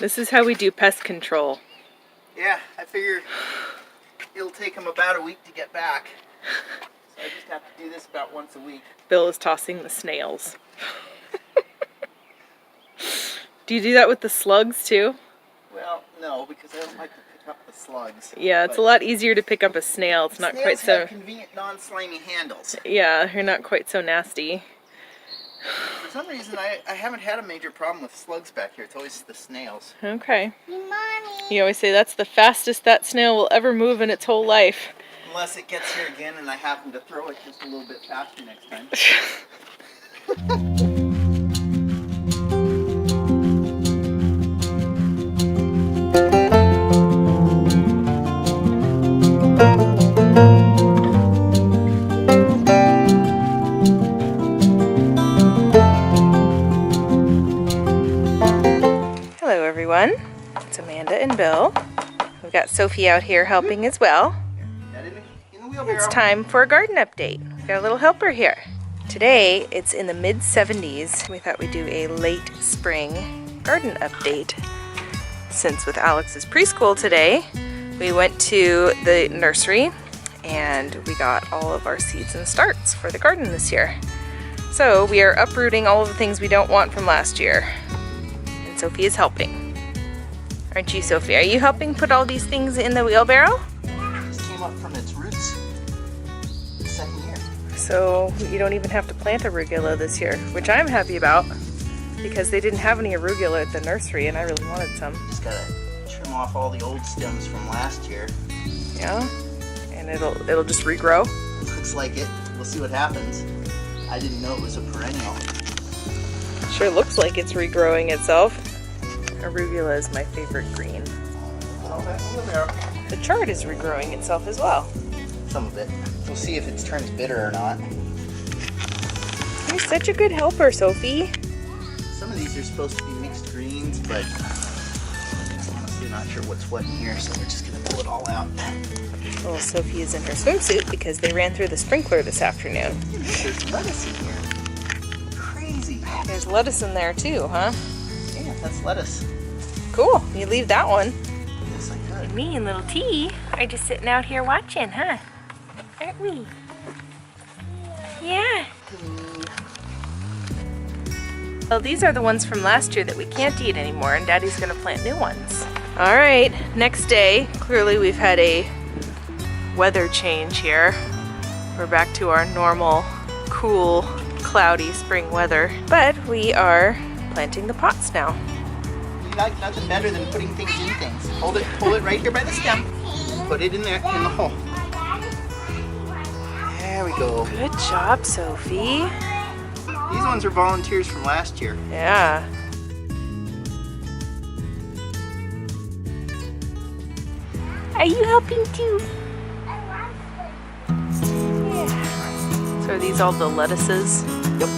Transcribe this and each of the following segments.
This is how we do pest control. Yeah, I figure it'll take them about a week to get back. So I just have to do this about once a week. Bill is tossing the snails. Do you do that with the slugs too? Well, no, because I don't like to pick up the slugs. Yeah, it's a lot easier to pick up a snail. It's not quite so... Snails have convenient, non-slimy handles. Yeah, they're not quite so nasty. For some reason, I haven't had a major problem with slugs back here. It's always the snails. Okay. Mommy. You always say that's the fastest that snail will ever move in its whole life. Unless it gets here again and I happen to throw it just a little bit faster next time. Hello everyone, it's Amanda and Bill. We've got Sophie out here helping as well. It's time for a garden update. We've got a little helper here. Today it's in the mid-70s. We thought we'd do a late spring garden update. Since with Alex's preschool today, we went to the nursery and we got all of our seeds and starts for the garden this year. So we are uprooting all of the things we don't want from last year. And Sophie is helping. Aren't you, Sophie? Are you helping put all these things in the wheelbarrow? This came up from its roots the second year. So you don't even have to plant arugula this year, which I'm happy about because they didn't have any arugula at the nursery and I really wanted some. Just gotta trim off all the old stems from last year. Yeah, and it'll just regrow. Looks like it. We'll see what happens. I didn't know it was a perennial. Sure looks like it's regrowing itself. Arugula is my favorite green. The chard is regrowing itself as well. Some of it. We'll see if it turns bitter or not. You're such a good helper, Sophie. Some of these are supposed to be mixed greens, but I'm honestly not sure what's what in here, so we're just gonna pull it all out. Well, Sophie is in her swimsuit because they ran through the sprinkler this afternoon. There's lettuce in here. Crazy. There's lettuce in there too, huh? Yeah, that's lettuce. Cool. You leave that one. Yes, I could. Me and little T are just sitting out here watching, huh? Aren't we? Yeah. Well, these are the ones from last year that we can't eat anymore, and Daddy's gonna plant new ones. All right, next day. Clearly we've had a weather change here. We're back to our normal, cool, cloudy spring weather, but we are planting the pots now. You like nothing better than putting things in things. Hold it, pull it right here by the stem. Put it in there, in the hole. There we go. Good job, Sophie. These ones are volunteers from last year. Yeah. Are you helping too? Yeah. So are these all the lettuces? Yep.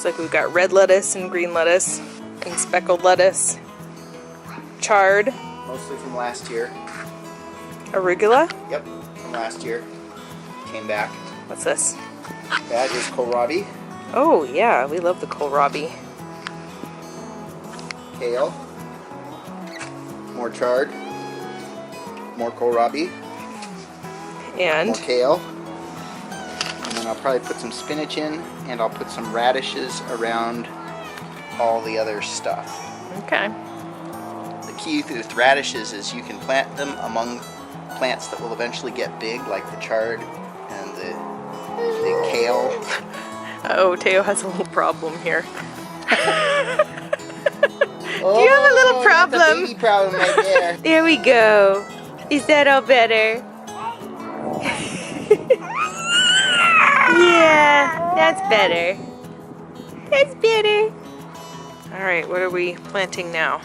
Like we've got red lettuce and green lettuce and speckled lettuce, chard, Mostly from last year. arugula. Yep, from last year. Came back. What's this? That is kohlrabi, Oh yeah, we love the kohlrabi. kale, more chard, more kohlrabi, And more kale. And then I'll probably put some spinach in, and I'll put some radishes around all the other stuff. okay. The key with radishes is you can plant them among plants that will eventually get big, like the chard and the kale. Oh, Teo has a little problem here. Oh, you have a little problem? That's a baby problem right there. There we go. Is that all better? Yeah. That's better. That's better. All right, what are we planting now?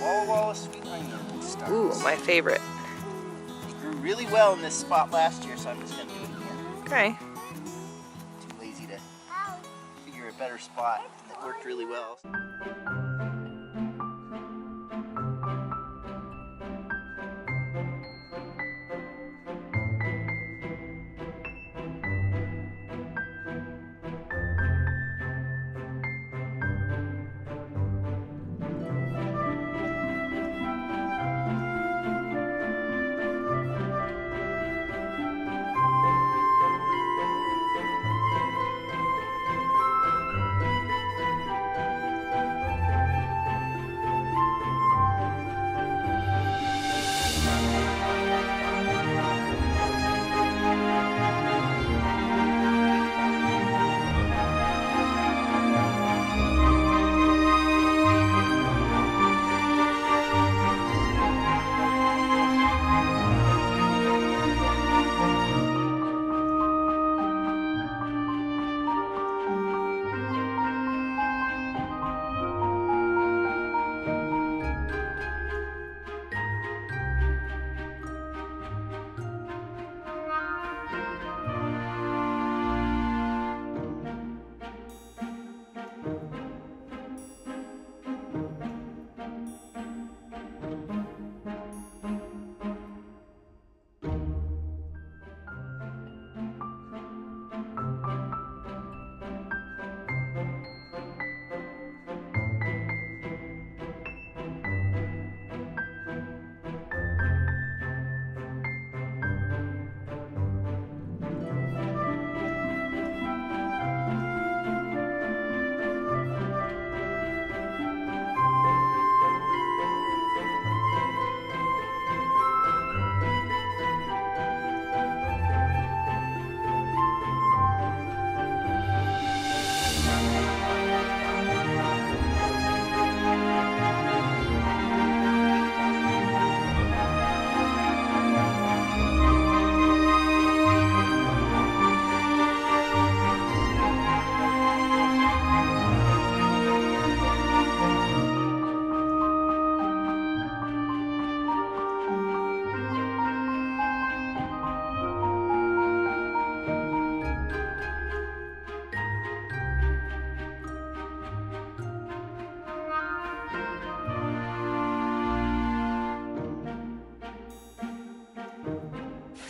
Wall of sweet onion starts. Ooh, my favorite. It grew really well in this spot last year, so I'm just gonna do it again. Okay. Too lazy to figure a better spot, and it worked really well.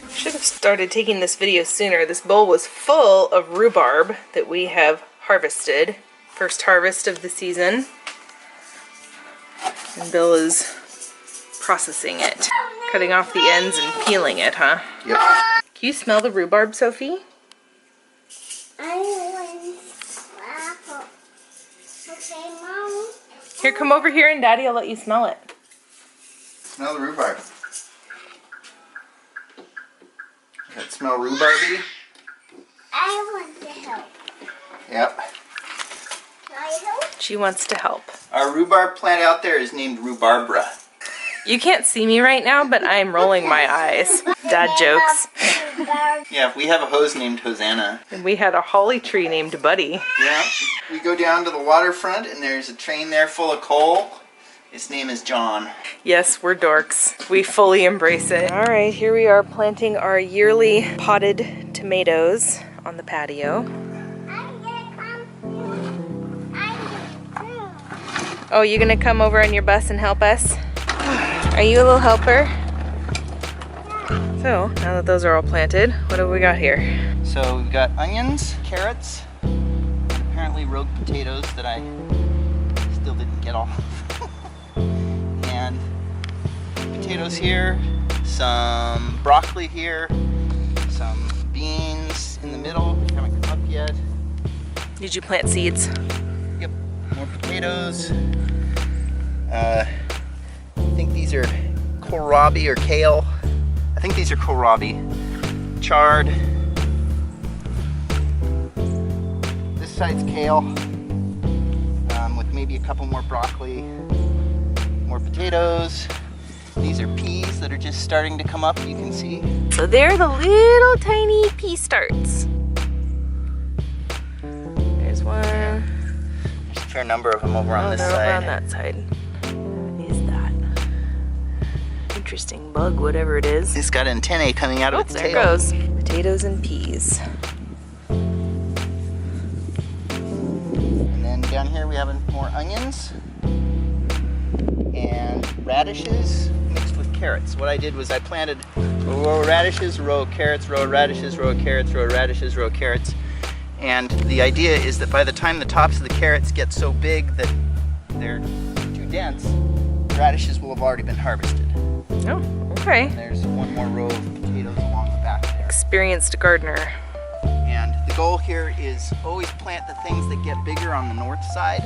Should have started taking this video sooner. This bowl was full of rhubarb that we have harvested. First harvest of the season. And Bill is processing it. Cutting off the ends and peeling it, huh? Yep. Can you smell the rhubarb, Sophie? I want apple. Okay, Mom. Here, come over here and Daddy will let you smell it. Smell the rhubarb. Does that smell rhubarby? I want to help. Yep. Can I help? She wants to help. Our rhubarb plant out there is named rhubarbra. You can't see me right now, but I'm rolling my eyes. Dad jokes. Yeah, we have a hose named Hosanna. And we had a holly tree named Buddy. Yeah. We go down to the waterfront and there's a train there full of coal. His name is John. Yes, we're dorks. We fully embrace it. All right, here we are planting our yearly potted tomatoes on the patio. Oh, you gonna come over on your bus and help us? Are you a little helper? So, now that those are all planted, what have we got here? So we've got onions, carrots, apparently rogue potatoes that I still didn't get all. And potatoes here, some broccoli here, some beans in the middle, which haven't come up yet. Did you plant seeds? Yep, more potatoes. I think these are kohlrabi or kale. I think these are kohlrabi. Chard. This side's kale, with maybe a couple more broccoli. More potatoes. These are peas that are just starting to come up, you can see. So they're the little tiny pea starts. fair number of them over on this they're side. over on that side. What is that? Interesting bug, whatever it is. It's got antennae coming out of its there tail. it goes. Potatoes and peas. And then down here we have more onions and radishes mixed with carrots. What I did was I planted a row of radishes, a row of carrots, row of radishes, row of carrots, row of radishes, row of carrots. And the idea is that by the time the tops of the carrots get so big that they're too dense, the radishes will have already been harvested. Oh, okay. And there's one more row of potatoes along the back there. Experienced gardener. And the goal here is always plant the things that get bigger on the north side.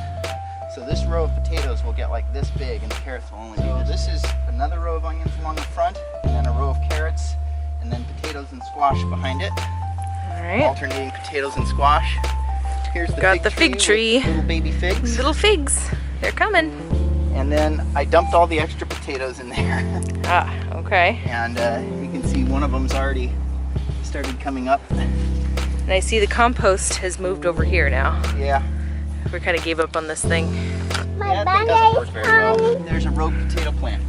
So this row of potatoes will get like this big and the carrots will only be this. This is another row of onions along the front, and then a row of carrots, and then potatoes and squash behind it. All right. Alternating potatoes and squash. Here's the fig tree. With little baby figs. Little figs. They're coming. And then I dumped all the extra potatoes in there. Ah, okay. And you can see one of them's already started coming up. And I see the compost has moved over here now. Yeah. We kind of gave up on this thing. My Yeah, it doesn't work band-aid's very well. coming. There's a rogue potato plant.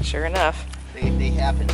Sure enough. They happen.